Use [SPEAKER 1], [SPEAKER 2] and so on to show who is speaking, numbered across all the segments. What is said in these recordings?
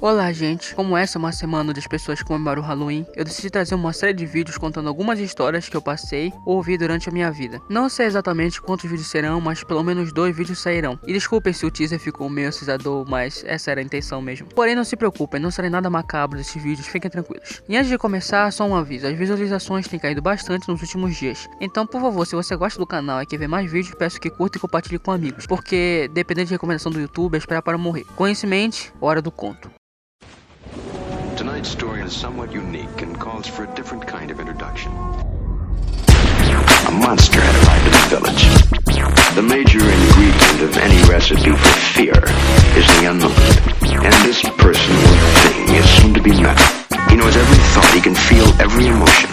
[SPEAKER 1] Olá gente, como essa é uma semana onde as pessoas comemoram o Halloween, eu decidi trazer uma série de vídeos contando algumas histórias que eu passei ou ouvi durante a minha vida. Não sei exatamente quantos vídeos serão, mas pelo menos 2 vídeos sairão. E desculpem se o teaser ficou meio assustador, mas essa era a intenção mesmo. Porém não se preocupem, não será nada macabro desses vídeos, fiquem tranquilos. E antes de começar, só um aviso, as visualizações têm caído bastante nos últimos dias. Então por favor, se você gosta do canal e quer ver mais vídeos, peço que curta e compartilhe com amigos. Porque dependendo de recomendação do YouTube, é esperar para morrer. Com isso em mente, hora do conto.
[SPEAKER 2] Tonight's story is somewhat unique and calls for a different kind of introduction. A monster had arrived at the village. The major ingredient of any recipe for fear is the unknown. And this person or thing is soon to be met. He knows every thought, he can feel every emotion.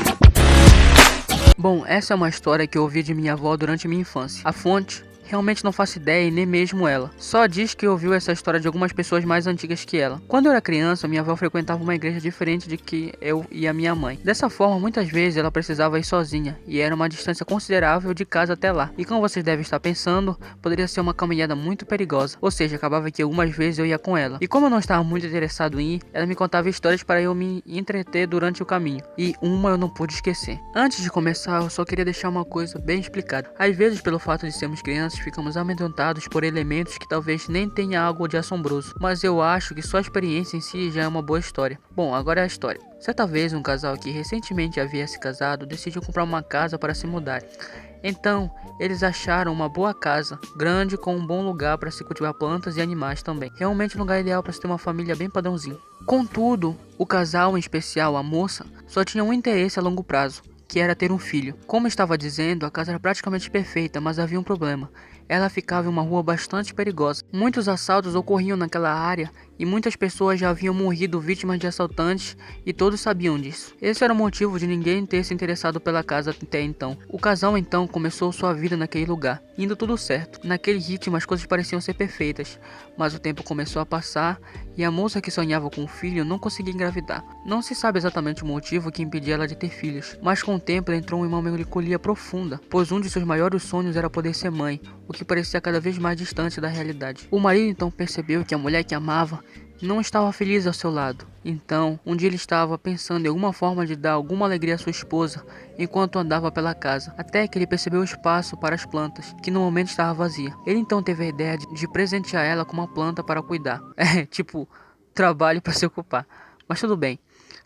[SPEAKER 1] Bom, essa é uma história que eu ouvi de minha avó durante minha infância. A fonte... realmente não faço ideia e nem mesmo ela. Só diz que ouviu essa história de algumas pessoas mais antigas que ela. Quando eu era criança, minha avó frequentava uma igreja diferente de que eu e a minha mãe. Dessa forma, muitas vezes ela precisava ir sozinha e era uma distância considerável de casa até lá. E como vocês devem estar pensando, poderia ser uma caminhada muito perigosa. Ou seja, acabava que algumas vezes eu ia com ela. E como eu não estava muito interessado em ir, ela me contava histórias para eu me entreter durante o caminho. E uma eu não pude esquecer. Antes de começar, eu só queria deixar uma coisa bem explicada. Às vezes, pelo fato de sermos crianças, ficamos amedrontados por elementos que talvez nem tenha algo de assombroso, mas eu acho que só a experiência em si já é uma boa história. Bom, agora é a história. Certa vez um casal que recentemente havia se casado decidiu comprar uma casa para se mudar. Então, eles acharam uma boa casa, grande com um bom lugar para se cultivar plantas e animais também. Realmente um lugar ideal para se ter uma família bem padrãozinho. Contudo, o casal, em especial a moça, só tinha um interesse a longo prazo, que era ter um filho. Como estava dizendo, a casa era praticamente perfeita, mas havia um problema. Ela ficava em uma rua bastante perigosa. Muitos assaltos ocorriam naquela área e muitas pessoas já haviam morrido vítimas de assaltantes e todos sabiam disso. Esse era o motivo de ninguém ter se interessado pela casa até então. O casal então começou sua vida naquele lugar, indo tudo certo. Naquele ritmo as coisas pareciam ser perfeitas, mas o tempo começou a passar e a moça que sonhava com um filho não conseguia engravidar. Não se sabe exatamente o motivo que impedia ela de ter filhos, mas com o tempo ela entrou em uma melancolia profunda, pois um de seus maiores sonhos era poder ser mãe, o que parecia cada vez mais distante da realidade. O marido então percebeu que a mulher que amava não estava feliz ao seu lado. Então, um dia ele estava pensando em alguma forma de dar alguma alegria à sua esposa enquanto andava pela casa, até que ele percebeu o espaço para as plantas, que no momento estava vazia. Ele então teve a ideia de presentear ela com uma planta para cuidar. É, tipo, trabalho para se ocupar. Mas tudo bem.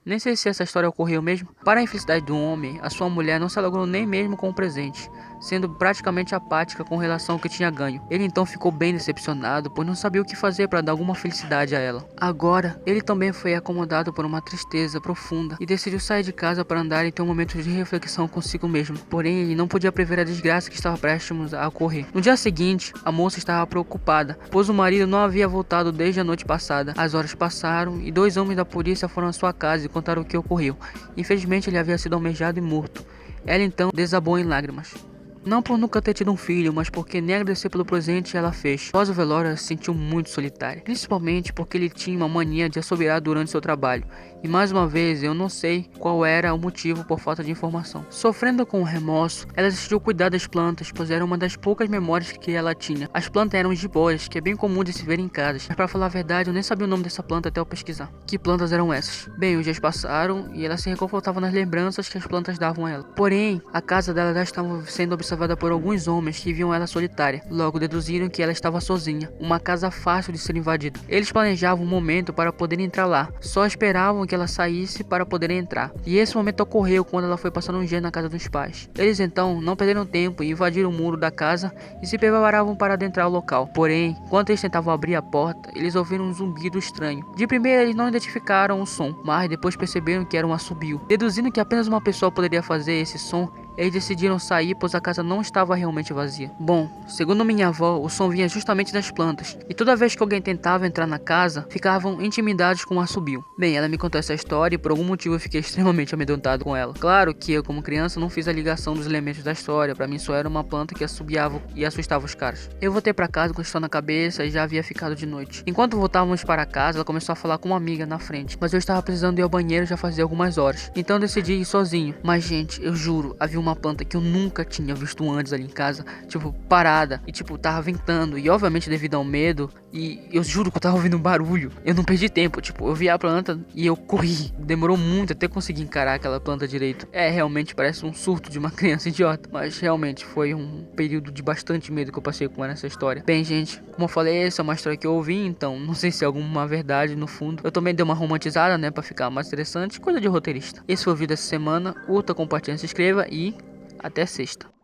[SPEAKER 1] Nem sei se essa história ocorreu mesmo. Para a infelicidade do homem, a sua mulher não se alegrou nem mesmo com o presente, sendo praticamente apática com relação ao que tinha ganho. Ele então ficou bem decepcionado, pois não sabia o que fazer para dar alguma felicidade a ela. Agora, ele também foi acomodado por uma tristeza profunda e decidiu sair de casa para andar e ter um momento de reflexão consigo mesmo. Porém, ele não podia prever a desgraça que estava prestes a ocorrer. No dia seguinte, a moça estava preocupada, pois o marido não havia voltado desde a noite passada. As horas passaram e 2 homens da polícia foram à sua casa e contaram o que ocorreu. Infelizmente, ele havia sido almejado e morto. Ela então desabou em lágrimas. Não por nunca ter tido um filho, mas porque nem agradecer pelo presente ela fez. Após o velório, ela se sentiu muito solitária, principalmente porque ele tinha uma mania de assobiar durante seu trabalho. E mais uma vez, eu não sei qual era o motivo por falta de informação. Sofrendo com o remorso, ela decidiu cuidar das plantas, pois era uma das poucas memórias que ela tinha. As plantas eram jiboias, que é bem comum de se ver em casas, mas para falar a verdade, eu nem sabia o nome dessa planta até eu pesquisar. Que plantas eram essas? Bem, os dias passaram e ela se reconfortava nas lembranças que as plantas davam a ela. Porém, a casa dela já estava sendo observada por alguns homens que viam ela solitária. Logo deduziram que ela estava sozinha, uma casa fácil de ser invadida. Eles planejavam um momento para poder entrar lá, só esperavam que ela saísse para poder entrar. E esse momento ocorreu quando ela foi passar um dia na casa dos pais. Eles então não perderam tempo e invadiram o muro da casa e se preparavam para adentrar o local. Porém, enquanto eles tentavam abrir a porta, eles ouviram um zumbido estranho. De primeira eles não identificaram o som, mas depois perceberam que era um assobio. Deduzindo que apenas uma pessoa poderia fazer esse som, eles decidiram sair, pois a casa não estava realmente vazia. Bom, segundo minha avó, o som vinha justamente das plantas, e toda vez que alguém tentava entrar na casa, ficavam intimidados com o assobio. Bem, ela me contou essa história e por algum motivo eu fiquei extremamente amedrontado com ela. Claro que eu, como criança, não fiz a ligação dos elementos da história, pra mim só era uma planta que assobiava e assustava os caras. Eu voltei pra casa com isso na cabeça e já havia ficado de noite. Enquanto voltávamos para casa, ela começou a falar com uma amiga na frente, mas eu estava precisando ir ao banheiro já fazia algumas horas, então decidi ir sozinho. Mas gente, eu juro, havia uma planta que eu nunca tinha visto antes ali em casa, tipo, parada, e tipo, tava ventando, e obviamente devido ao medo, e eu juro que eu tava ouvindo um barulho, eu não perdi tempo, tipo, eu vi a planta e eu corri, demorou muito até conseguir encarar aquela planta direito. Realmente parece um surto de uma criança idiota, mas realmente foi um período de bastante medo que eu passei com essa história. Bem, gente, como eu falei, essa é uma história que eu ouvi, então não sei se é alguma verdade no fundo. Eu também dei uma romantizada, né, pra ficar mais interessante, coisa de roteirista. Esse foi o vídeo dessa semana, curta, compartilha, se inscreva e até sexta.